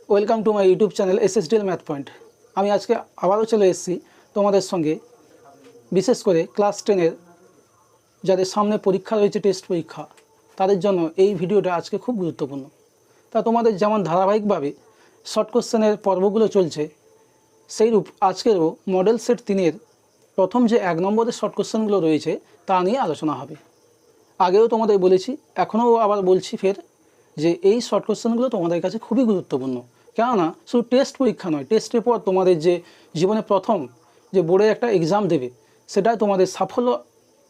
Welcome to my YouTube channel SSDL math point. আমি আজকে আবারও চলে এসেছি তোমাদের সঙ্গে, বিশেষ করে ক্লাস 10-এর যাদের সামনে পরীক্ষা রয়েছে, টেস্ট পরীক্ষা, তাদের জন্য এই ভিডিওটা আজকে খুব গুরুত্বপূর্ণ। তা তোমাদের যেমন ধারাবাহিকভাবে শর্ট কোশ্চেনের পর্বগুলো চলছে, সেইরূপ আজকেরও মডেল সেট 3-এর প্রথম যে 1 নম্বরের শর্ট কোশ্চেনগুলো রয়েছে তা নিয়ে আলোচনা হবে। আগেও তোমাদের বলেছি, এখনও আবার বলছি ফের, যে এই শর্ট কোশ্চেনগুলো তোমাদের কাছে খুবই গুরুত্বপূর্ণ। কেননা শুধু টেস্ট পরীক্ষা নয়, টেস্টের পর তোমাদের যে জীবনে প্রথম যে বোর্ডের একটা এক্সাম দেবে, সেটাই তোমাদের সাফল্য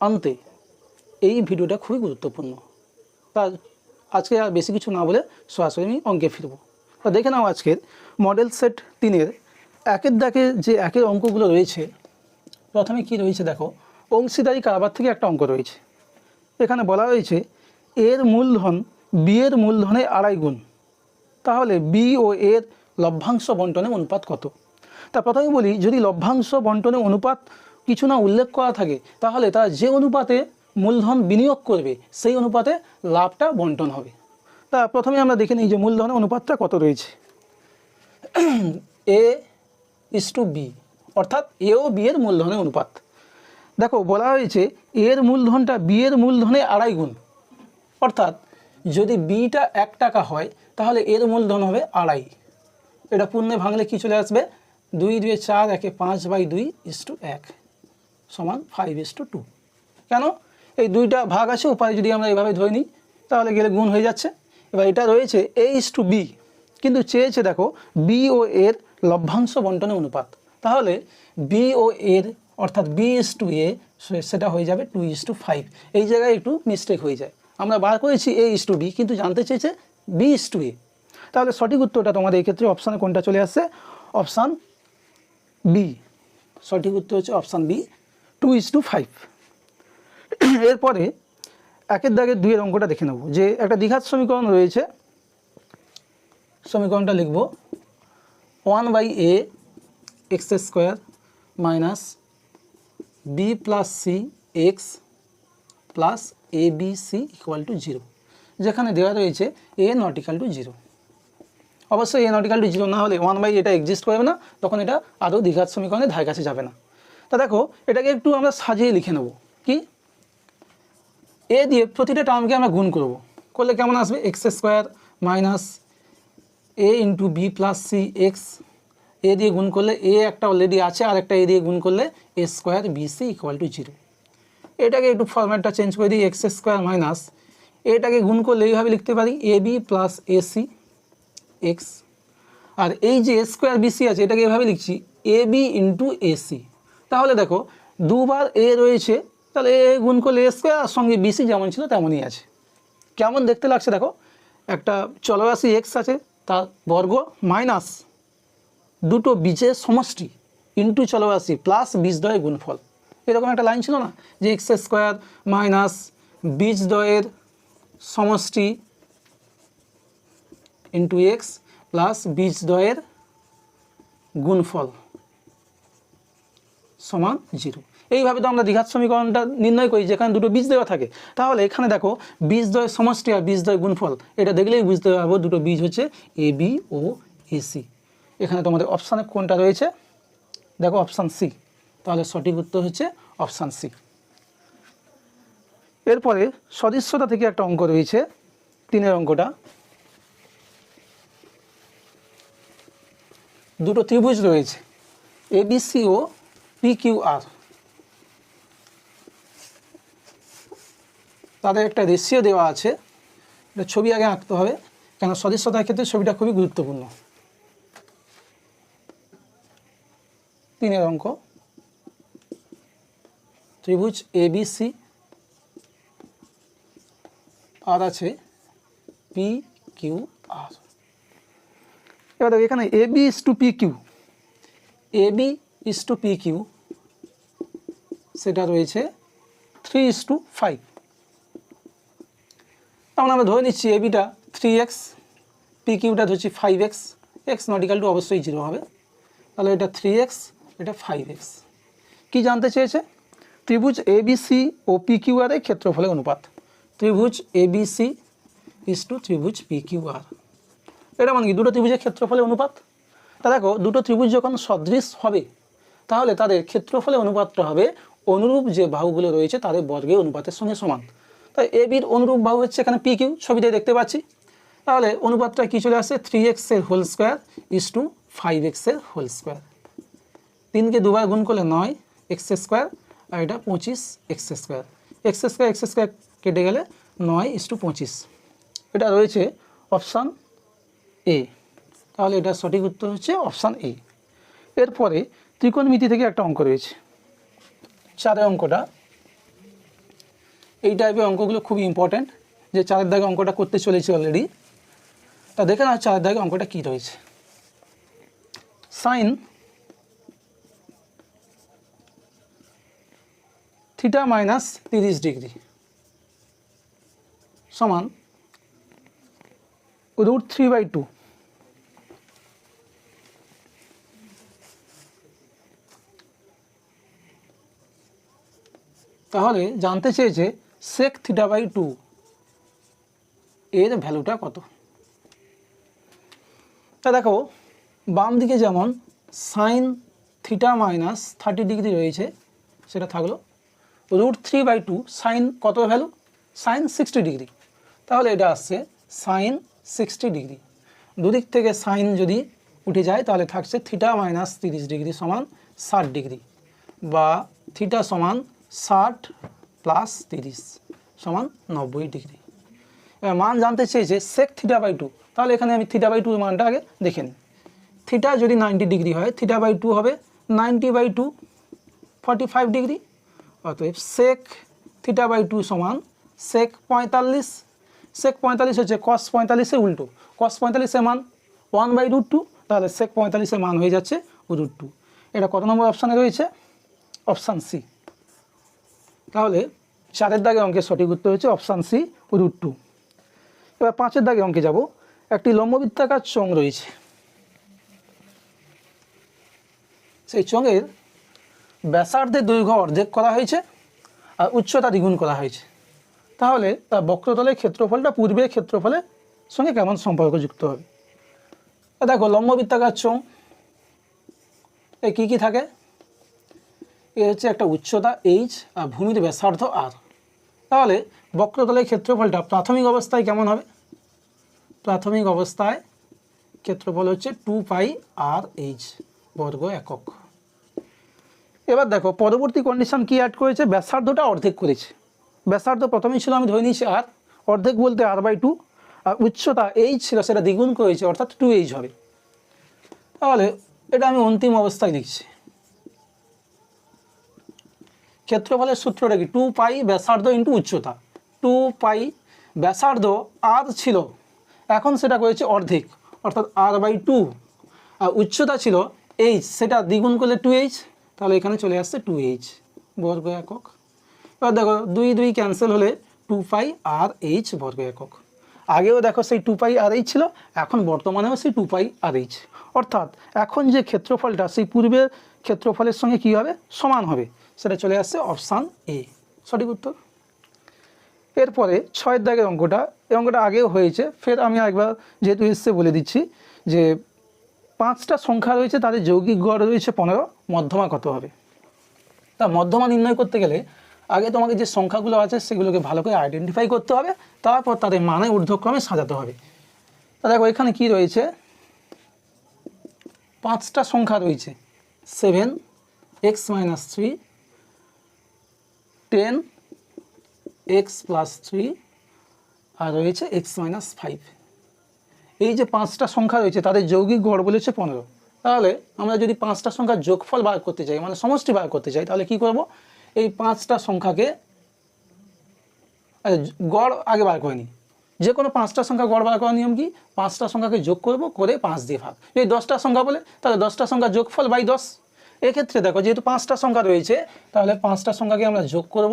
আনতে এই ভিডিওটা খুবই গুরুত্বপূর্ণ। তা আজকে আর বেশি কিছু না বলে সরাসরি আমি অঙ্কে ফিরব। তা দেখে নাও আজকের মডেল সেট 3-এর একের দাগে যে একের অঙ্কগুলো রয়েছে। প্রথমে কি রয়েছে দেখো, অংশীদারি কারবার থেকে একটা অঙ্ক রয়েছে। এখানে বলা রয়েছে এর মূলধন বি এর মূলধনে 2.5 গুণ, তাহলে বি ও এর লভ্যাংশ বন্টনের অনুপাত কত? তা প্রথমে বলি, যদি লভ্যাংশ বন্টনের অনুপাত কিছু না উল্লেখ করা থাকে, তাহলে তারা যে অনুপাতে মূলধন বিনিয়োগ করবে সেই অনুপাতে লাভটা বন্টন হবে। তা প্রথমে আমরা দেখে নিই যে মূলধনের অনুপাতটা কত রয়েছে। এ ইস টু বি, অর্থাৎ এ ও বি এর মূলধনের অনুপাত। দেখো বলা হয়েছে এর মূলধনটা বি এর মূলধনে 2.5 গুণ, অর্থাৎ যদি বিটা 1 টাকা হয় তাহলে এর মূলধন হবে 2.5। এটা পূর্ণে ভাঙলে কি চলে আসবে, 2 2 4 1 5/2 1 সমান 5:2। কেন? এই দুইটা ভাগ আছে, উপায় যদি আমরা এইভাবে ধরে নিই তাহলে গেলে গুণ হয়ে যাচ্ছে। এবার এটা রয়েছে এ ইস টু বি, কিন্তু চেয়েছে দেখো বি ও এর লভ্যাংশ বন্টনের অনুপাত। তাহলে বি ও এর অর্থাৎ বি ইস টু এ, সেটা হয়ে যাবে 2:5। এই জায়গায় একটু মিস্টেক হয়ে যায়। আমরা বার করেছি এ ইস টু বি, কিন্তু জানতে চেয়েছে বি ইস টু এ। তাহলে সঠিক উত্তরটা তোমাদের এই ক্ষেত্রে অপশানে কোনটা চলে আসছে? Option B. সঠিক উত্তর হচ্ছে অপশান বি, 2:5। এরপরে একের দাগের 2-এর অঙ্কটা দেখে নেব। যে একটা দ্বিঘাত সমীকরণ রয়েছে, সমীকরণটা লিখব 1/a x² minus B plus C X plus A B C equal to 0, যেখানে দেওয়া রয়েছে এ নট ইকুয়াল টু 0। অবশ্যই এ নট ইকুয়াল টু 0 না হলে 1/a এটা এক্সিস্ট করবে না, তখন এটা আদৌ দ্বিঘাত সমীকরণের ধারে কাছে যাবে না। তা দেখো এটাকে একটু আমরা সাজিয়ে লিখে নেব। কি? এ দিয়ে প্রতিটা টার্মকে আমরা গুণ করব, করলে কেমন আসবে? x² minus A into B plus C X. A দিয়ে গুণ করলে এ একটা অলরেডি আছে, আর একটা এ দিয়ে গুণ করলে a² bc ইকুয়াল টু 0। এটাকে একটু ফরম্যাটটা চেঞ্জ করে দিই, x² মাইনাস এটাকে গুণ করলে এইভাবে লিখতে পারি A B plus AC x, আর এই যে a² bc আছে এটাকে এভাবে লিখছি এ বি ইন্টু এসি। তাহলে দেখো দুবার এ রয়েছে, তাহলে এ গুণ করলে a² আর সঙ্গে বিসি যেমন ছিল তেমনই আছে। কেমন দেখতে লাগছে দেখো, একটা চলরাশি এক্স আছে তার বর্গ মাইনাস দুটো বীজের সমষ্টি ইন্টু চলরাশি প্লাস বীজদ্বয়ের গুণফল। এরকম একটা লাইন ছিল না, যে x² মাইনাস বীজদ্বয়ের সমষ্টি ইন্টু এক্স প্লাস বীজদ্বয়ের গুণফল সমান 0। এইভাবে তো আমরা দ্বিঘাত সমীকরণটা নির্ণয় করি যেখানে দুটো বীজ দেওয়া থাকে। তাহলে এখানে দেখো বীজদ্বয়ের সমষ্টি আর বীজদ্বয়ের গুণফল, এটা দেখলেই বুঝতে পারবো দুটো বীজ হচ্ছে এ বি ও এসি। এখানে তোমাদের অপশানে কোনটা রয়েছে? দেখো অপশান সি। তাহলে সঠিক উত্তর হচ্ছে অপশান সি। এরপরে সদৃশ্যতা থেকে একটা অঙ্ক রয়েছে, 3-এর অঙ্কটা। দুটো ত্রিভুজ রয়েছে এবিসি ও PQR, তাদের একটা রেশিও দেওয়া আছে। এটা ছবি আগে আঁকতে হবে, কেন সদৃশ্যতার ক্ষেত্রে ছবিটা খুবই গুরুত্বপূর্ণ। 3-এর অঙ্ক, ত্রিভুজ ABC আর আছে PQR। এবার দেখো এখানে AB is to PQ, AB is to PQ সেটা রয়েছে 3:5। তখন আমরা ধরে নিচ্ছি এবিটা 3x, PQটা ধরছি 5x, x not equal to অবশ্যই 0 হবে। তাহলে এটা 3x, এটা 5x। কি জানতে চেয়েছে? ত্রিভুজ ABC ও PQR এর ক্ষেত্রফলের অনুপাত। ত্রিভুজ ABC ইস টু ত্রিভুজ PQR। এটা মানে কি দুটো ত্রিভুজের ক্ষেত্রফলের অনুপাত। তা দেখো দুটো ত্রিভুজ যখন সদৃশ হবে তাহলে তাদের ক্ষেত্রফলের অনুপাতটা হবে অনুরূপ যে বাহুগুলো রয়েছে তাদের বর্গের অনুপাতের সঙ্গে সমান। তাই এ বির অনুরূপ বাহু হচ্ছে এখানে পি কিউ, ছবিতে দেখতে পাচ্ছি। তাহলে অনুপাতটা কী চলে আসছে 3x এর whole square is to 5x এর হোল স্কোয়ার। 3কে দুবার গুণ করলে 9x স্কোয়ার আর এটা 25x স্কোয়ার। এক্স স্কোয়ার কেটে গেলে 9:25। এটা রয়েছে অপশান এ। তাহলে এটা সঠিক উত্তর হচ্ছে অপশান এ। এরপরে ত্রিকোণমিতি থেকে একটা অঙ্ক রয়েছে, 4 অঙ্কটা। এই টাইপের অঙ্কগুলো খুবই ইম্পর্ট্যান্ট, যে 4 দাগে অঙ্কটা করতে চলেছি অলরেডি। তা দেখে না 4 দাগে অঙ্কটা কী রয়েছে। সাইন থিটা মাইনাস 30 ডিগ্রি সমান √3/2। তাহলে জানতে চেয়েছে sec θ/2 এর ভ্যালুটা কত। তা দেখো বাম দিকে যেমন সাইন থিটা মাইনাস 30 ডিগ্রি রয়েছে সেটা থাকলো, √3/2 সাইন কত ভ্যালু, সাইন 60 ডিগ্রি। তাহলে এটা আসছে সাইন 60 ডিগ্রি। দুদিক থেকে সাইন যদি উঠে যায় তাহলে থাকছে থিটা মাইনাস 30 ডিগ্রি সমান 60 ডিগ্রি, বা থিটা সমান 60 প্লাস 30 সমান 90 ডিগ্রি। এবার মান জানতে চেয়েছে sec θ/2। তাহলে এখানে আমি θ/2 এর মানটা আগে দেখে নিই। থিটা যদি 90 ডিগ্রি হয় θ/2 হবে 90/2 45 ডিগ্রি। অতএব sec θ/2 সমান sec 45। sec 45 হচ্ছে cos 45-এর উল্টো, cos 45-এর মান 1/√2। তাহলে sec 45-এর মান হয়ে যাচ্ছে √2। এটা কত নম্বর অপশানে রয়েছে, অপশান সি। তাহলে 4 দাগে অঙ্কের সঠিক উত্তর হচ্ছে অপশান সি √2। এবার 5 দাগে অঙ্কে যাব। একটি লম্ববৃত্তাকার চোঙ রয়েছে, সেই চোঙের ব্যাসার্ধের দৈর্ঘ্য অর্ধেক করা হয়েছে আর উচ্চতা দ্বিগুণ করা হয়েছে। তাহলে তার বক্রতলের ক্ষেত্রফলটা পূর্বের ক্ষেত্রফলের সঙ্গে কেমন সম্পর্কযুক্ত হবে। দেখো লম্ববৃত্তাকার চোঙ এ কী কী থাকে, এ হচ্ছে একটা উচ্চতা h আর ভূমির ব্যাসার্ধ r। তাহলে বক্রতলের ক্ষেত্রফলটা প্রাথমিক অবস্থায় কেমন হবে, প্রাথমিক অবস্থায় ক্ষেত্রফল হচ্ছে 2πr/h বর্গ একক। এবার দেখো পরবর্তী কন্ডিশন কি অ্যাড করেছে, ব্যাসার্ধটা অর্ধেক করেছে। ব্যাসার্ধ প্রথমেই ছিল আমি ধরে নিয়েছি r, অর্ধেক বলতে r/2, আর উচ্চতা h ছিল সেটা দ্বিগুণ করেছে অর্থাৎ 2h হবে। তাহলে এটা আমি অন্তিম অবস্থায় লিখছি। ক্ষেত্রফলের সূত্রটা কি 2π ব্যাসার্ধ ইন্টু উচ্চতা। 2π ব্যাসার্ধ r ছিল, এখন সেটা করেছে অর্ধেক অর্থাৎ r/2, আর উচ্চতা ছিল h, সেটা দ্বিগুণ করলে 2h। তাহলে এখানে চলে আসছে 2h বর্গ একক। এবার দেখো 2 ক্যান্সেল হলে 2πr/h বর্গ একক। আগেও দেখো সেই 2πr/h ছিল, এখন বর্তমানেও সেই 2πr/h। অর্থাৎ এখন যে ক্ষেত্রফলটা সেই পূর্বের ক্ষেত্রফলের সঙ্গে কী হবে, সমান হবে। সেটা চলে আসছে অপশান এ, সঠিক উত্তর। এরপরে 6 দাগের অঙ্কটা, এই অঙ্কটা আগেও হয়েছে, ফের আমি একবার যেহেতু এসছে বলে দিচ্ছি যে 5টা সংখ্যা রয়েছে তাদের যৌগিক গড় রয়েছে 15, মধ্যমা কত হবে। তা মধ্যমা নির্ণয় করতে গেলে আগে তোমাকে যে সংখ্যাগুলো আছে সেগুলোকে ভালো করে আইডেন্টিফাই করতে হবে, তারপর তাদের মানে ঊর্ধ্বক্রমে সাজাতে হবে। তা দেখো এখানে কি রয়েছে, 5টা সংখ্যা রয়েছে 7x - 3, 10x + 3, আর রয়েছে x - 5। এই যে 5টা সংখ্যা রয়েছে তাদের যৌগিক গড় বলেছে 15। তাহলে আমরা যদি 5টা সংখ্যার যোগফল বার করতে চাই, মানে সমষ্টি বার করতে চাই, তাহলে কি করব, এই 5টা সংখ্যাকে গড় আগে বার করে নিই। যে কোনো 5টা সংখ্যা গড় বার করার নিয়ম কি, 5টা সংখ্যাকে যোগ করব, করে 5 দিয়ে ভাগ। যদি 10টা সংখ্যা বলে তাহলে 10টা সংখ্যার যোগফল বাই 10। এক্ষেত্রে দেখো যেহেতু 5টা সংখ্যা রয়েছে তাহলে 5টা সংখ্যাকে আমরা যোগ করব,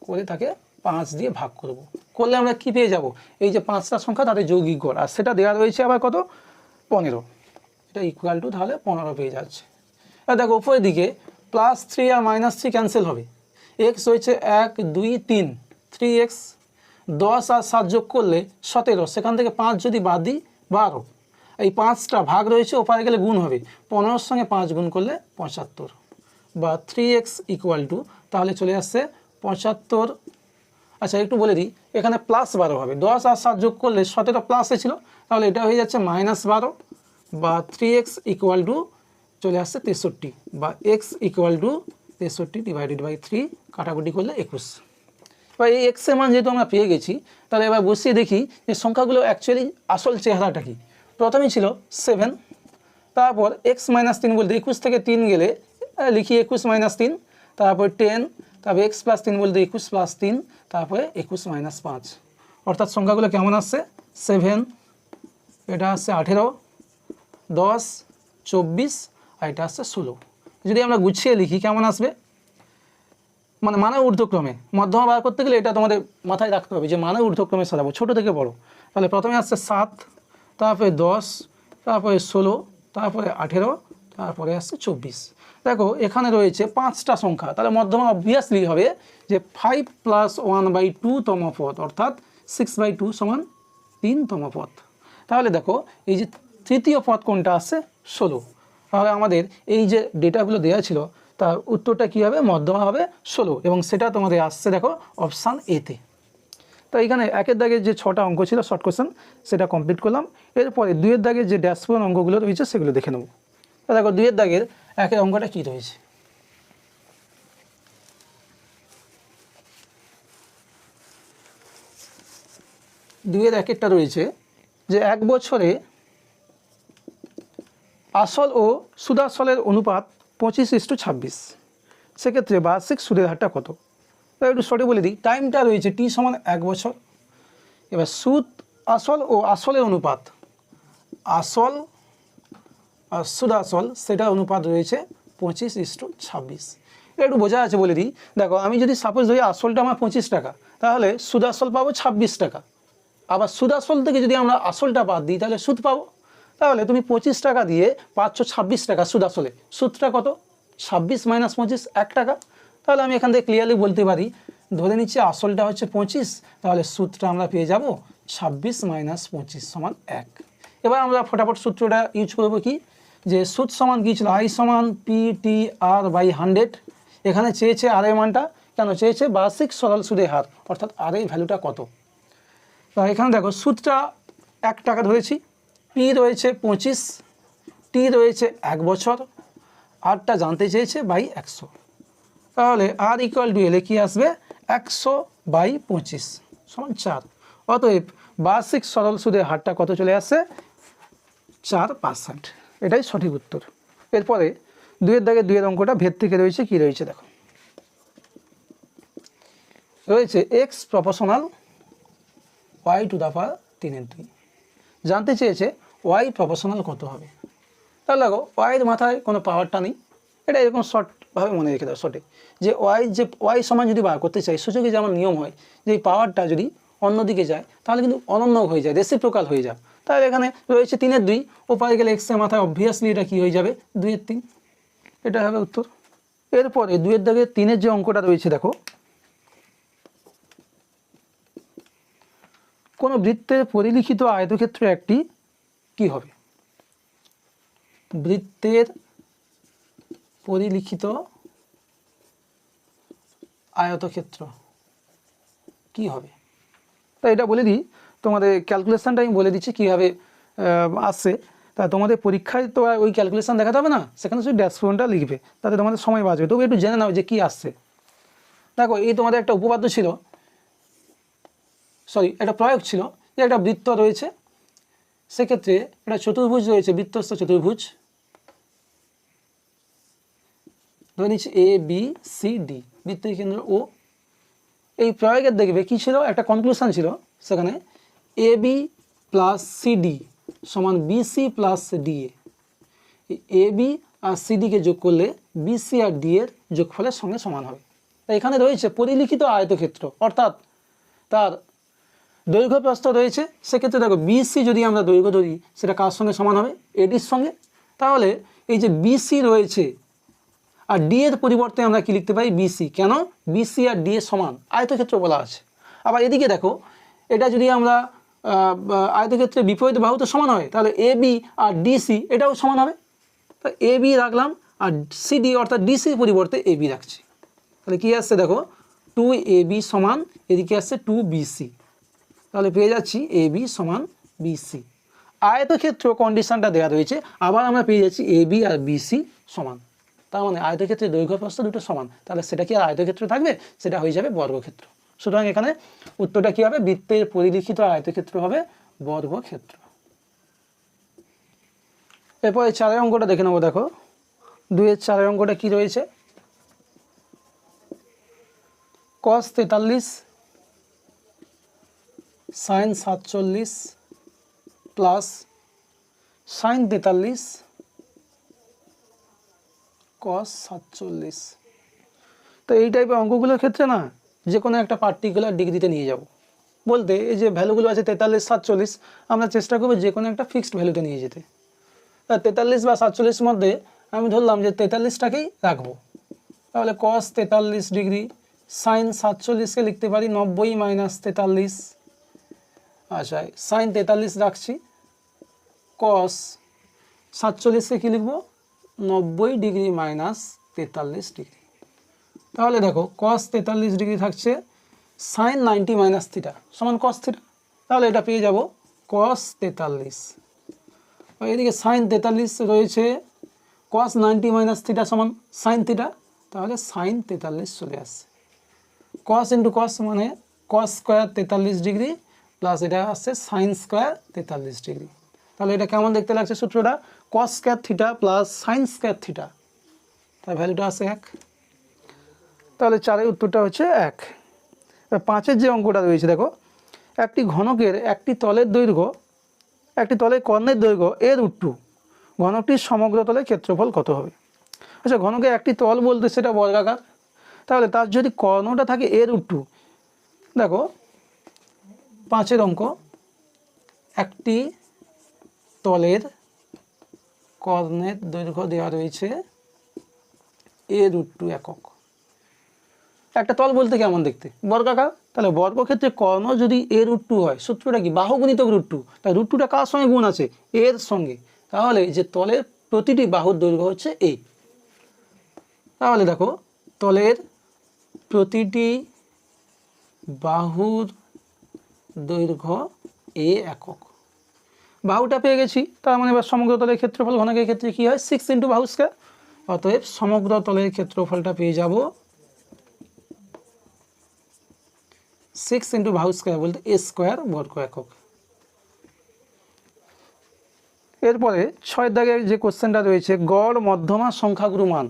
করে তাকে 5 দিয়ে ভাগ করব। করলে আমরা কি পেয়ে যাব, এই যে 5টা সংখ্যা তাদের যৌগিক গড়, আর সেটা দেওয়া রয়েছে আবার কত, 15। এটা ইকুয়াল টু তাহলে 15 পেয়ে যাচ্ছে। আর দেখো উপরের দিকে +3 আর -3 ক্যান্সেল হবে। x হয়েছে 1 2 3, 3x 10 আর 7 যোগ করলে 17, সেখান থেকে 5 যদি বাদ দিই 12, এই 5টা ভাগ রয়েছে, ওপারে গেলে গুণ হবে, 15 সঙ্গে 5 গুণ করলে 75, বা 3x ইকুয়াল টু, তাহলে চলে আসছে 75। আচ্ছা একটু বলে দিই, এখানে +12 হবে, 10 আর 7 যোগ করলে 17 প্লাসে ছিল, তাহলে এটা হয়ে যাচ্ছে -12, বা 3x ইকুয়াল টু চলে আসছে 63, বা x equal to 63 divided by 3, কাটাকুটি করলে 21। এবার এই x এর মান যেহেতু আমরা পেয়ে গেছি, তাহলে এবার বসিয়ে দেখি যে সংখ্যাগুলো অ্যাকচুয়ালি আসল চেহারাটা কি। প্রথমেই ছিল 7, তারপর x - 3 বলতে 21 থেকে 3 গেলে লিখি 21 - 3, তারপর 10, তারপর x + 3 বলতে 21 + 3, তারপরে 21 - 5, অর্থাৎ সংখ্যাগুলো কেমন আসছে, 7, এটা আসছে 18, 10, 24, আর এটা আসছে 16। যদি আমরা গুছিয়ে লিখি কেমন আসবে, মানে ঊর্ধ্বক্রমে, মধ্যমা বার করতে গেলে এটা তোমাদের মাথায় রাখতে হবে যে ঊর্ধ্বক্রমে সাজাবো ছোটো থেকে বড়। তাহলে প্রথমে আসছে 7, তারপরে 10, তারপরে 16, তারপরে 18, তারপরে আসছে 24। দেখো এখানে রয়েছে 5টা সংখ্যা, তাহলে মধ্যমা অবভিয়াসলি হবে যে 5 + 1/2তম পদ, অর্থাৎ 6/2 = 3তম পদ। তাহলে দেখো এই যে তৃতীয় পদ কোনটা আসছে, 16। তাহলে আমাদের এই যে ডেটাগুলো দেওয়া ছিল তার উত্তরটা কী হবে, মধ্যমা হবে 16, এবং সেটা তোমাদের আসছে দেখো অপশান এতে। তো এখানে 1-এর দাগের যে 6টা অঙ্ক ছিল শর্ট কোশ্চেন, সেটা কমপ্লিট করলাম। এরপরে 2-এর দাগের যে ড্যাশবোর্ড অঙ্কগুলো রয়েছে সেগুলো দেখে নেব। তো দেখো 2-এর দাগের 1-এর অঙ্কটা কী রয়েছে, দুইয়ের 1-এরটা রয়েছে যে 1 বছরে আসল ও সুদাসলের অনুপাত 25:26, সেক্ষেত্রে বার্ষিক সুদের হারটা কত। তো একটু শর্টে বলে দিই, টাইমটা রয়েছে t = 1 বছর। এবার সুদ আসল ও আসলের অনুপাত, আসল আর সুদাসল সেটা অনুপাত রয়েছে 25:26। এটা একটু বোঝা আছে বলে দিই, দেখো আমি যদি সাপোজ ধরি আসলটা আমার 25 টাকা, তাহলে সুদাসল পাবো 26 টাকা। আবার সুদাসল থেকে যদি আমরা আসলটা বাদ দিই তাহলে সুদ পাবো। তাহলে তুমি 25 টাকা দিয়ে পাচ্ছ 26 টাকা সুদ, আসলে সুদটা কত, 26 - 25 1 টাকা। তাহলে আমি এখান থেকে ক্লিয়ারলি বলতে পারি, ধরে নিচ্ছি আসলটা হচ্ছে 25, তাহলে সুদটা আমরা পেয়ে যাব 26 - 25 = 1। এবার আমরা ফটাফট সূত্রটা ইউজ করবো কি, যে সুদ সমান কী ছিল, I = PTR/100। এখানে চেয়েছে আর এর মানটা, কেন চেয়েছে, বার্ষিক সরল সুদের হার, অর্থাৎ আর এই ভ্যালুটা কত। তো এখানে দেখো সুদটা 1 টাকা ধরেছি, পি রয়েছে 25, টি রয়েছে 1 বছর, আরটা জানতে চেয়েছে বাই 100। তাহলে আর ইকুয়াল টু এলে কী আসবে, 100/25 = 4। অতএব বার্ষিক সরল সুদের হারটা কত চলে আসছে, 4%। এটাই সঠিক উত্তর। এরপরে 2-এর দাগে 2-এর অঙ্কটা ভেদ থেকে রয়েছে, কি রয়েছে দেখো, রয়েছে x প্রপোর্শনাল y⁻3/2, জানতে চেয়েছে y প্রপোর্শনাল কত হবে। তাহলে দেখো y-এর মাথায় কোনো পাওয়ারটা নেই, এটা এরকম শর্টভাবে মনে রেখে দাও শর্টে, যে y সমান যদি বার করতে চাই, সূচকে যে আমার নিয়ম হয় যে এই পাওয়ারটা যদি অন্যদিকে যায় তাহলে কিন্তু অনন্যক হয়ে যায়, রেসিপ্রোকাল হয়ে যায়। তাহলে এখানে রয়েছে 3/2, ওপারে গেলে x এর মাথায় অবভিয়াসলি এটা কী হয়ে যাবে, 2/3, এটা হবে উত্তর। এরপরে 2-এর দাগে 3-এর যে অঙ্কটা রয়েছে দেখো, কোনো বৃত্তের পরিলিখিত আয়তক্ষেত্র একটি কি হবে, বৃত্তের পরিলিখিত আয়তক্ষেত্র কি হবে। তো এটা বলে দিই, তোমাদের ক্যালকুলেশানটা আমি বলে দিচ্ছি কীভাবে আসছে। তা তোমাদের পরীক্ষায় তো ওই ক্যালকুলেশান দেখাতে হবে না, সেখানে শুধু ড্যাশবোর্ডটা লিখবে, তাতে তোমাদের সময় বাঁচবে। তবু একটু জেনে নাও যে কী আসছে। দেখো এই তোমাদের একটা উপপাদ্য ছিল, একটা প্রয়োগ ছিল, যে একটা বৃত্ত রয়েছে, সেক্ষেত্রে একটা চতুর্ভুজ রয়েছে, বৃত্তস্থ চতুর্ভুজ, ধরে নিচ্ছি ABCD, বৃত্তের কেন্দ্র O। এই প্রয়োগের দেখবে কী ছিল, একটা কনক্লুশন ছিল সেখানে, AB + CD = BC + DA। AB আর CDকে যোগ করলে BC আর D এর যোগফলের সঙ্গে সমান হবে। তাই এখানে রয়েছে পরিলিখিত আয়তক্ষেত্র, অর্থাৎ তার দৈর্ঘ্য প্রস্থ রয়েছে। সেক্ষেত্রে দেখো BC যদি আমরা দৈর্ঘ্য ধরি, সেটা কার সঙ্গে সমান হবে, ADর সঙ্গে। তাহলে এই যে BC রয়েছে আর D এর পরিবর্তে আমরা কি লিখতে পারি, BC। কেন, BC আর D এর সমান, আয়তক্ষেত্র বলা আছে। আবার এদিকে দেখো এটা যদি আমরা আয়তক্ষেত্রের বিপরীত বাহু তো সমান হয়, তাহলে এ বি আর ডিসি এটাও সমান হবে। তো এ বি রাখলাম আর সিডি অর্থাৎ ডিসির পরিবর্তে এ বি রাখছি, তাহলে কী আসছে দেখো 2AB সমান এদিকে আসছে 2BC, তাহলে পেয়ে যাচ্ছি AB সমান BC। আয়তক্ষেত্র কন্ডিশনটা দেওয়া রয়েছে, আবার আমরা পেয়ে যাচ্ছি AB আর BC সমান, তার মানে আয়তক্ষেত্রের দৈর্ঘ্য প্রস্থ দুটো সমান, তাহলে সেটা কি আর আয়তক্ষেত্র থাকবে, সেটা হয়ে যাবে বর্গক্ষেত্র। সুতরাং এখানে উত্তরটা কী হবে, বৃত্তের পরিলিখিত আয়তক্ষেত্র হবে বর্গক্ষেত্র। এরপরে 4 অঙ্কটা দেখে নেবো। দেখো 2-এর 4 অঙ্কটা কী রয়েছে, cos 43 sin 47 plus sin 43 cos 47। তো এই টাইপের অঙ্কগুলোর ক্ষেত্রে না যে কোনো একটা পার্টিকুলার ডিগ্রিতে নিয়ে যাব, বলতে এই যে ভ্যালুগুলো আছে 43 47 আমরা চেষ্টা করবো যে কোনো একটা ফিক্সড ভ্যালুতে নিয়ে যেতে। 43 বা 47 মধ্যে আমি ধরলাম যে 43টাকেই রাখবো, তাহলে cos 43 ডিগ্রি sin 47কে লিখতে পারি 90 মাইনাস 43। আচ্ছা sin 43 রাখছি, cos 47কে কী লিখবো 90 ডিগ্রি মাইনাস 43 ডিগ্রি। তাহলে দেখো cos 43 ডিগ্রি থাকছে sin 90 মাইনাস থিটা সমান cos থিটা, তাহলে এটা পেয়ে যাব cos 43। এদিকে sin 43 রয়েছে cos 90 মাইনাস থিটা সমান sin থিটা, তাহলে sin 43 চলে আসছে। cos ইন্টু cos মানে cos স্কোয়ার 43 ডিগ্রি প্লাস এটা আসছে sin স্কোয়ার 43 ডিগ্রি, তাহলে এটা কেমন দেখতে লাগছে সূত্রটা, cos square theta plus sin square theta, তার ভ্যালুটা আসে 1, তাহলে 4-এর উত্তরটা হচ্ছে 1। 5-এর যে অঙ্কটা রয়েছে দেখো, একটি ঘনকের একটি তলের দৈর্ঘ্য, একটি তলের কর্ণের দৈর্ঘ্য √2, ঘনকটির সমগ্র তলের ক্ষেত্রফল কত হবে। আচ্ছা ঘনকের একটি তল বলতে সেটা বর্গাকার, তাহলে তার যদি কর্ণটা থাকে √2, দেখো 5-এর অঙ্ক, একটি তলের কর্ণের দৈর্ঘ্য দেওয়া রয়েছে √2 একক। একটা তল বলতে কেমন দেখতে, বর্গাকার, তাহলে বর্গক্ষেত্রে কর্ণ যদি √2 হয়, সূত্রটা কি বাহু গুণিতক √2, তাই √2টা কার সঙ্গে গুণ আছে, এর সঙ্গে, তাহলে যে তলের প্রতিটি বাহুর দৈর্ঘ্য হচ্ছে a। তাহলে দেখো তলের প্রতিটি বাহুর দৈর্ঘ্য a একক, বাহুটা পেয়ে গেছি, তার মানে এবার সমগ্র তলের ক্ষেত্রফল ঘনকের ক্ষেত্রে কী হয় 6 ইন্টু বাহু স্কয়ার, অতএব সমগ্র তলের ক্ষেত্রফলটা পেয়ে যাব 6 ইন্টু বাহু স্কয়ার বলতে a স্কোয়ার বর্গ একক। এরপরে 6 দাগের যে কোশ্চেনটা রয়েছে, গড় মধ্যমা সংখ্যাগুরু মান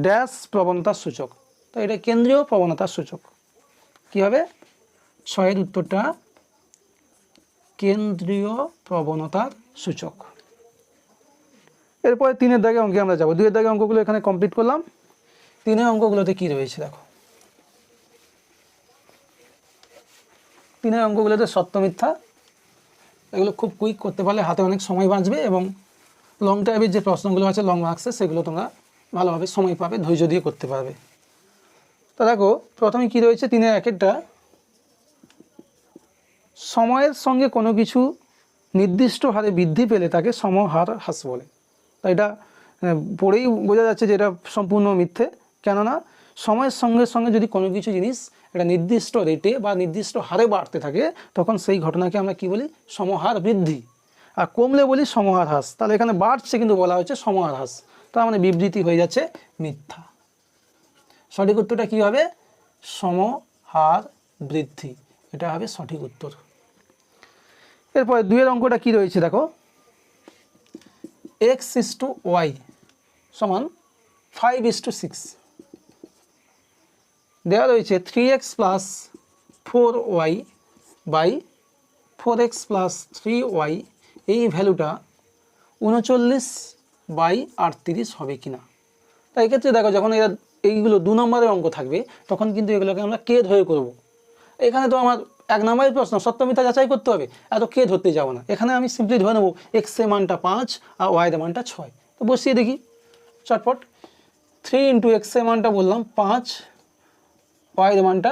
ড্যাশ প্রবণতার সূচক, তো এটা কেন্দ্রীয় প্রবণতার সূচক। কী হবে 6-এর উত্তরটা কেন্দ্রীয় প্রবণতার সূচক। এরপরে 3-এর দাগে অঙ্কে আমরা যাব, 2-এর দাগে অঙ্কগুলো এখানে কমপ্লিট করলাম। 3-এর অঙ্কগুলোতে কী রয়েছে দেখো, 3-এর অঙ্কগুলোতে সত্য মিথ্যা, এগুলো খুব কুইক করতে পারলে হাতে অনেক সময় বাঁচবে এবং লং টাইপের যে প্রশ্নগুলো আছে লং মার্কসের সেগুলো তোমরা ভালোভাবে সময় পাবে, ধৈর্য দিয়ে করতে পারবে। তো দেখো প্রথমে কি রয়েছে 3-এর 1-এরটা, সময়ের সঙ্গে কোনো কিছু নির্দিষ্ট হারে বৃদ্ধি পেলে তাকে সমহার হ্রাস বলে। তাই এটা পড়েই বোঝা যাচ্ছে যে এটা সম্পূর্ণ মিথ্যে, কেননা সময়ের সঙ্গে সঙ্গে যদি কোনো কিছু জিনিস একটা নির্দিষ্ট রেটে বা নির্দিষ্ট হারে বাড়তে থাকে তখন সেই ঘটনাকে আমরা কি বলি সমহার বৃদ্ধি, আর কমলে বলি সমহার হ্রাস। তাহলে এখানে বাড়ছে কিন্তু বলা হচ্ছে সমহার হ্রাস, তার মানে বিবৃতি হয়ে যাচ্ছে মিথ্যা। সঠিক উত্তরটা কী হবে সমহার বৃদ্ধি, এটা হবে সঠিক উত্তর। এরপরে 2-এর অঙ্কটা কী রয়েছে দেখো, x/y সমান 5/6 দেওয়া রয়েছে 3x plus 4y by 4x plus 3y, এই ভ্যালুটা 39/38 হবে কিনা। তাই এক্ষেত্রে দেখো যখন এইগুলো 2 নম্বরের অঙ্ক থাকবে তখন কিন্তু এগুলোকে আমরা কে ধরে করব। এখানে তো আমার 1 নম্বরের প্রশ্ন সত্য মিথ্যা যাচাই করতে হবে, এত কে ধরতে যাব না, এখানে আমি সিম্পলি ধরে নেব x-এর মানটা 5 আর y-এর মানটা 6। তো বসিয়ে দেখি চটপট, 3 ইন্টু x-এর মানটা বললাম 5, y-এর মানটা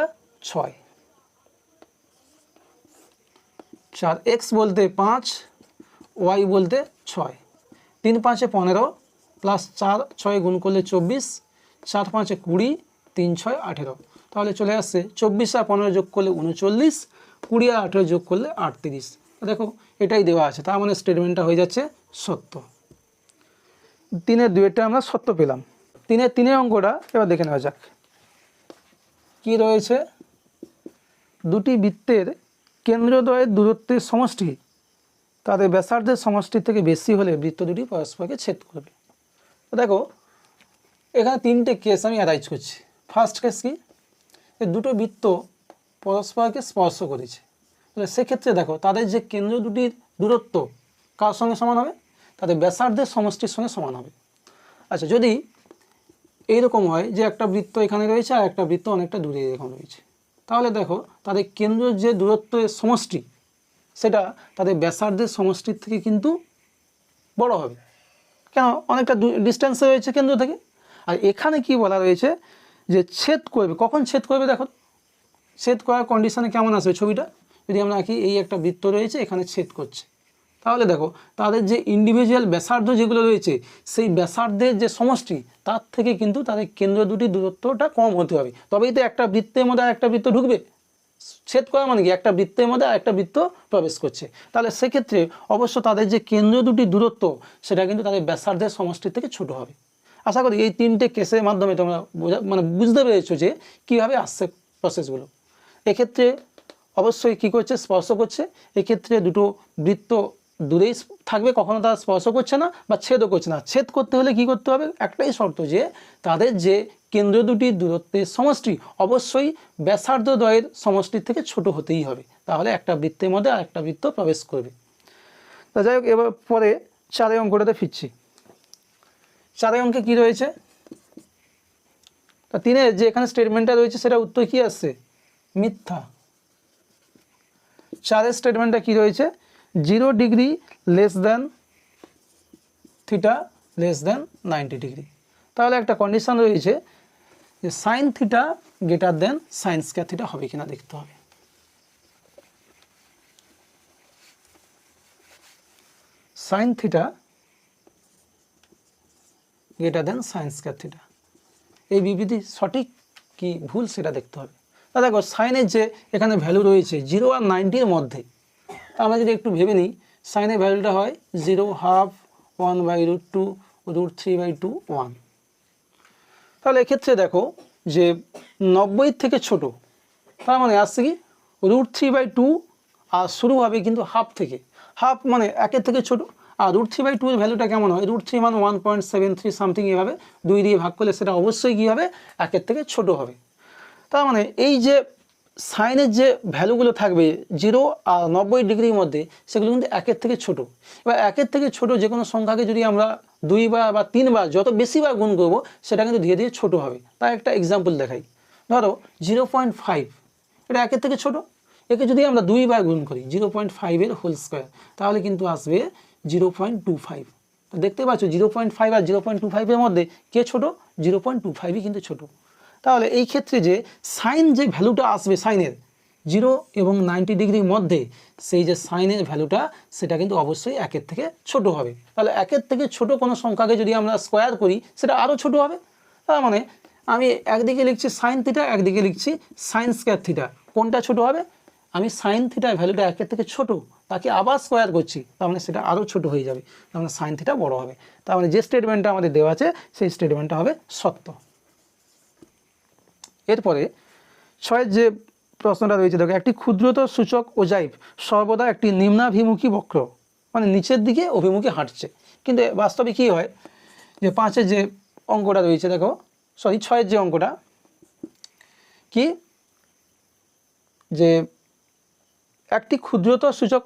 6, 4, एक्स बोलते 5, वाई बोलते 6, 3 5 15 प्लस 4 6 गुण कर ले 24, 4 5 20, 3 6 18, তাহলে চলে আসছে 24 আর 15 যোগ করলে 39, 20 আর 18 যোগ করলে 38। দেখো এটাই দেওয়া আছে, তার মানে স্টেটমেন্টটা হয়ে যাচ্ছে সত্য। 3-এর দুইটা আমরা সত্য পেলাম। 3-এর অঙ্কটা এবার দেখে নেওয়া যাক কি রয়েছে। দুটি বৃত্তের কেন্দ্রদ্বয়ের দূরত্বের সমষ্টি তাদের ব্যাসার্ধের সমষ্টির থেকে বেশি হলে বৃত্ত দুটি পরস্পরকে ছেদ করবে। তো দেখো এখানে 3টে কেস আমি অ্যারাইজ করছি। ফার্স্ট কেস কি, দুটো বৃত্ত পরস্পরকে স্পর্শ করেছে, তাহলে সেক্ষেত্রে দেখো তাদের যে কেন্দ্র দুটির দূরত্ব কার সঙ্গে সমান হবে, তাদের ব্যাসার্ধের সমষ্টির সঙ্গে সমান হবে। আচ্ছা, যদি এইরকম হয় যে একটা বৃত্ত এখানে রয়েছে আর একটা বৃত্ত অনেকটা দূরে এরকম রয়েছে, তাহলে দেখো তাদের কেন্দ্রের যে দূরত্বের সমষ্টি সেটা তাদের ব্যাসার্ধের সমষ্টির থেকে কিন্তু বড় হবে। কেন, অনেকটা ডিস্টেন্সে রয়েছে কেন্দ্র থেকে। আর এখানে কি বলা রয়েছে যে ছেদ করবে, কখন ছেদ করবে, দেখো ছেদ করার কন্ডিশনে কেমন আসবে ছবিটা, যদি আমরা আঁকি এই একটা বৃত্ত রয়েছে এখানে ছেদ করছে, তাহলে দেখো তাদের যে ইন্ডিভিজুয়াল ব্যাসার্ধ যেগুলো রয়েছে সেই ব্যাসার্ধের যে সমষ্টি তার থেকে কিন্তু তাদের কেন্দ্র দুটির দূরত্বটা কম হতে হবে, তবেই তো একটা বৃত্তের মধ্যে আর একটা বৃত্ত ঢুকবে। ছেদ করা মানে কি, একটা বৃত্তের মধ্যে আর একটা বৃত্ত প্রবেশ করছে, তাহলে সেক্ষেত্রে অবশ্য তাদের যে কেন্দ্র দুটির দূরত্ব সেটা কিন্তু তাদের ব্যাসার্ধের সমষ্টির থেকে ছোট হবে। আশা করি এই 3টে কেসের মাধ্যমে তোমরা বুঝতে পেরেছো যে কীভাবে আসছে প্রসেসগুলো। এক্ষেত্রে অবশ্যই কী করছে, স্পর্শ করছে। এক্ষেত্রে দুটো বৃত্ত দূরেই থাকবে, কখনো তারা স্পর্শ করছে না বা ছেদও করছে না। ছেদ করতে হলে কি করতে হবে, একটাই শর্ত যে তাদের যে কেন্দ্র দুটির দূরত্বের সমষ্টি অবশ্যই ব্যাসার্ধ দ্বয়ের সমষ্টির থেকে ছোট হতেই হবে, তাহলে একটা বৃত্তের মধ্যে আর একটা বৃত্ত প্রবেশ করবে। তা যাই হোক, এবার পরে 4 অঙ্কটাতে ফিরছি। 4 অঙ্কে কি রয়েছে, তা 3-এর যে এখানে স্টেটমেন্টটা রয়েছে সেটা উত্তর কি আসছে, মিথ্যা। 4-এর স্টেটমেন্টটা কি রয়েছে, 0 degree less than theta less than 90 degree. তাহলে একটা কন্ডিশন রয়েছে যে sine theta greater than sine square theta হবে কিনা দেখতে হবে। Sine theta greater than sine square theta, এই বিবৃতি সঠিক কি ভুল সেটা দেখতে হবে। তা দেখো সাইনের যে এখানে ভ্যালু রয়েছে 0 আর 90-র মধ্যে, আমরা যদি একটু ভেবে নিই, সাইনের ভ্যালুটা হয় 0, হাফ, 1/√2, √3/2, 1। তাহলে এক্ষেত্রে দেখো যে 90 থেকে ছোট, তার মানে আসছে কি √3/2, আর শুরু হবে কিন্তু হাফ থেকে। হাফ মানে 1-এর থেকে ছোট, আর √3/2 এর ভ্যালুটা কেমন হয়, √3 মানে 1.73 সামথিং, এভাবে 2 দিয়ে ভাগ করলে সেটা অবশ্যই কী হবে, 1-এর থেকে ছোট হবে। তার মানে এই যে সাইনের যে ভ্যালুগুলো থাকবে 0 আর 90 ডিগ্রির মধ্যে, সেগুলো কিন্তু 1-এর থেকে ছোট। এবার 1-এর থেকে ছোট যে কোনো সংখ্যাকে যদি আমরা 2 বার বা 3 বার যত বেশি বার গুণ করবো সেটা কিন্তু ধীরে ধীরে ছোট হবে। তাই একটা এক্সাম্পল দেখাই, ধরো 0.5, এটা 1-এর থেকে ছোট, একে যদি আমরা 2 বার গুণ করি 0.5-এর হোল স্কোয়ার, তাহলে কিন্তু আসবে 0.25। দেখতে পাচ্ছ 0.5 আর 0.25-এর মধ্যে কে ছোট, 0.25ই কিন্তু ছোট। তাহলে এই ক্ষেত্রে যে সাইন যে ভ্যালুটা আসবে সাইনের 0 এবং 90 ডিগ্রির মধ্যে, সেই যে সাইনের ভ্যালুটা সেটা কিন্তু অবশ্যই 1-এর থেকে ছোট হবে। তাহলে 1-এর থেকে ছোট কোনো সংখ্যাকে যদি আমরা স্কোয়ার করি সেটা আরও ছোট হবে। তার মানে আমি একদিকে লিখছি সাইন থিটা, একদিকে লিখছি সাইন স্কোয়ার থিটা, কোনটা ছোট হবে, আমি সাইন থিটার ভ্যালুটা 1-এর থেকে ছোট তাকে আবার স্কোয়ার করছি, তার মানে সেটা আরও ছোট হয়ে যাবে, তার মানে সাইন থিটা বড় হবে। তার মানে যে স্টেটমেন্টটা আমাদের দেওয়া আছে সেই স্টেটমেন্টটা হবে সত্য। এরপরে 6-এর যে প্রশ্নটা রয়েছে, দেখো একটি ক্ষুদ্রতর সূচক ওজাইভ সর্বদা একটি নিম্নাভিমুখী বক্র, মানে নিচের দিকে অভিমুখে হাঁটছে, কিন্তু বাস্তবে কী হয় যে 5-এর যে অঙ্কটা রয়েছে, দেখো 6-এর যে অঙ্কটা কি, যে একটি ক্ষুদ্রতর সূচক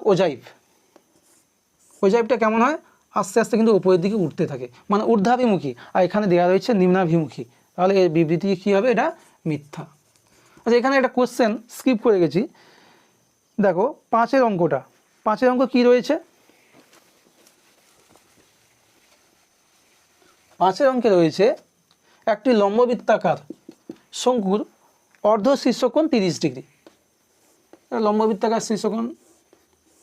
ওজাইভটা কেমন হয়, আস্তে আস্তে কিন্তু উপরের দিকে উঠতে থাকে, মানে ঊর্ধ্বাভিমুখী, আর এখানে দেওয়া রয়েছে নিম্নাভিমুখী, তাহলে এর বিবৃতি কী হবে, এটা মিথ্যা। আচ্ছা, এখানে একটা কোশ্চেন স্কিপ করে গেছি, দেখো 5-এর অঙ্কটা, 5-এর অঙ্ক কী রয়েছে, 5-এর অঙ্কে রয়েছে একটি লম্ববৃত্তাকার শঙ্কুর অর্ধ শীর্ষকোণ 30 ডিগ্রি। লম্ববৃত্তাকার শীর্ষকোণ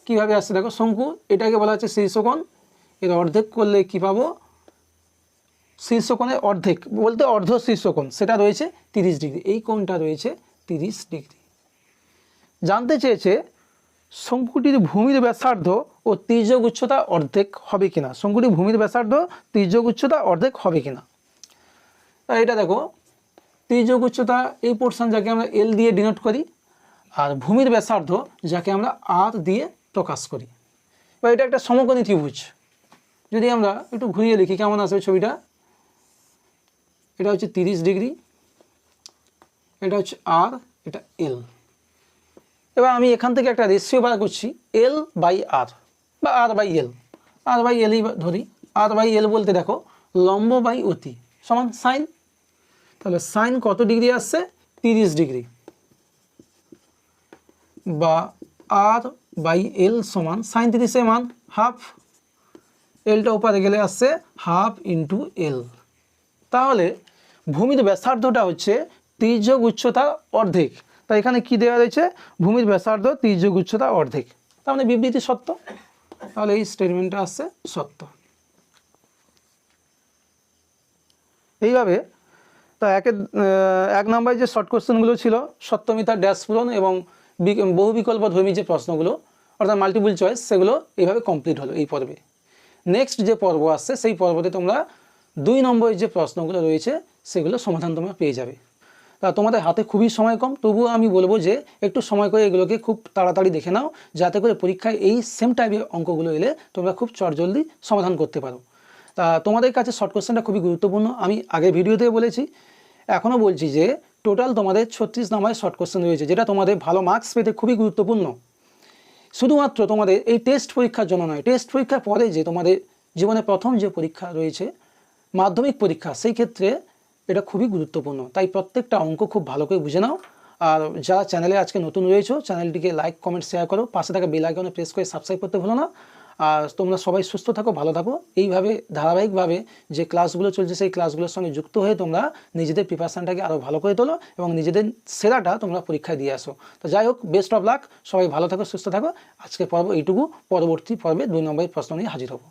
কীভাবে আসছে দেখো, শঙ্কু এটাকে বলা হচ্ছে শীর্ষকোণ, এর অর্ধেক করলে কী পাবো, শীর্ষকোণের অর্ধেক বলতে অর্ধ শীর্ষকোণ, সেটা রয়েছে 30 ডিগ্রি, এই কোণটা রয়েছে 30 ডিগ্রি। জানতে চেয়েছে শঙ্কুটির ভূমির ব্যাসার্ধ ও তির্যক উচ্চতা অর্ধেক হবে কিনা, শঙ্কুটির ভূমির ব্যাসার্ধ তির্যক উচ্চতা অর্ধেক হবে কিনা। তাই এটা দেখো, তির্যক উচ্চতা এই পোর্শন যাকে আমরা এল দিয়ে ডিনোট করি, আর ভূমির ব্যাসার্ধ যাকে আমরা আর দিয়ে প্রকাশ করি। বা এটা একটা সমকোণী ত্রিভুজ, যদি আমরা একটু ঘুরিয়ে লিখি কেমন আসবে ছবিটা, এটা হচ্ছে 30 ডিগ্রি, এটা হচ্ছে আর, এটা এল। এবার আমি এখান থেকে একটা রেশিও বার করছি, এল বাই আর বা আর বাই এল, আর বাই এলই ধরি। আর বাই এল বলতে দেখো লম্ব বাই অতি সমান সাইন, তাহলে সাইন কত ডিগ্রি আসছে, 30 ডিগ্রি, বা আর বাই এল সমান সাইন 30 মান হাফ, এলটা ওপারে গেলে আসছে হাফ ইন্টু এল। তাহলে ভূমির ব্যাসার্ধটা হচ্ছে তির্যক উচ্চতা অর্ধেক, তাই এখানে কি দেওয়া রয়েছে, ভূমির ব্যাসার্ধ তির্যক উচ্চতা অর্ধেক, তার মানে বিবৃতি সত্য, তাহলে এই স্টেটমেন্টটা আসছে সত্য। এইভাবে তা এক নম্বরে যে শর্ট কোশ্চেনগুলো ছিল সত্যমিতার ড্যাশ পূরণ এবং বহু বিকল্প ধর্মী যে প্রশ্নগুলো অর্থাৎ মাল্টিপল চয়েস, সেগুলো এইভাবে কমপ্লিট হলো এই পর্বে। নেক্সট যে পর্ব আসছে সেই পর্বতে তোমরা 2 নম্বরের যে প্রশ্নগুলো রয়েছে সেগুলো সমাধান তোমরা পেয়ে যাবে। তা তোমাদের হাতে খুবই সময় কম, তবুও আমি বলবো যে একটু সময় করে এগুলোকে খুব তাড়াতাড়ি দেখে নাও, যাতে করে পরীক্ষায় এই সেম টাইপের অঙ্কগুলো এলে তোমরা খুব চটজলদি সমাধান করতে পারো। তা তোমাদের কাছে শর্ট কোশ্চেনটা খুবই গুরুত্বপূর্ণ, আমি আগের ভিডিওতে বলেছি, এখনও বলছি যে টোটাল তোমাদের 36 নম্বরের শর্ট কোশ্চেন রয়েছে, যেটা তোমাদের ভালো মার্কস পেতে খুবই গুরুত্বপূর্ণ। শুধুমাত্র তোমাদের এই টেস্ট পরীক্ষার জন্য নয়, টেস্ট পরীক্ষার পরে যে তোমাদের জীবনে প্রথম যে পরীক্ষা রয়েছে মাধ্যমিক পরীক্ষা, সেই ক্ষেত্রে এটা খুবই গুরুত্বপূর্ণ। তাই প্রত্যেকটা অঙ্ক খুব ভালো করে বুঝে নাও। আর যারা চ্যানেলে আজকে নতুন রয়েছে চ্যানেলটিকে লাইক কমেন্ট শেয়ার করো, পাশে থাকা বেল আইকনে প্রেস করে সাবস্ক্রাইব করতে ভুলো না। আর তোমরা সবাই সুস্থ থাকো, ভালো থাকো। এইভাবে ধারাবাহিকভাবে যে ক্লাসগুলো চলছে সেই ক্লাসগুলোর সঙ্গে যুক্ত হয়ে তোমরা নিজেদের প্রিপারেশনটাকে আরও ভালো করে তোলো এবং নিজেদের সেরাটা তোমরা পরীক্ষায় দিয়ে আসো। তো যাই হোক, বেস্ট অফ লাক, সবাই ভালো থাকো, সুস্থ থাকো। আজকে পর্ব এইটুকু, পরবর্তী পর্বে 2 নম্বরের প্রশ্ন নিয়ে হাজির হবো।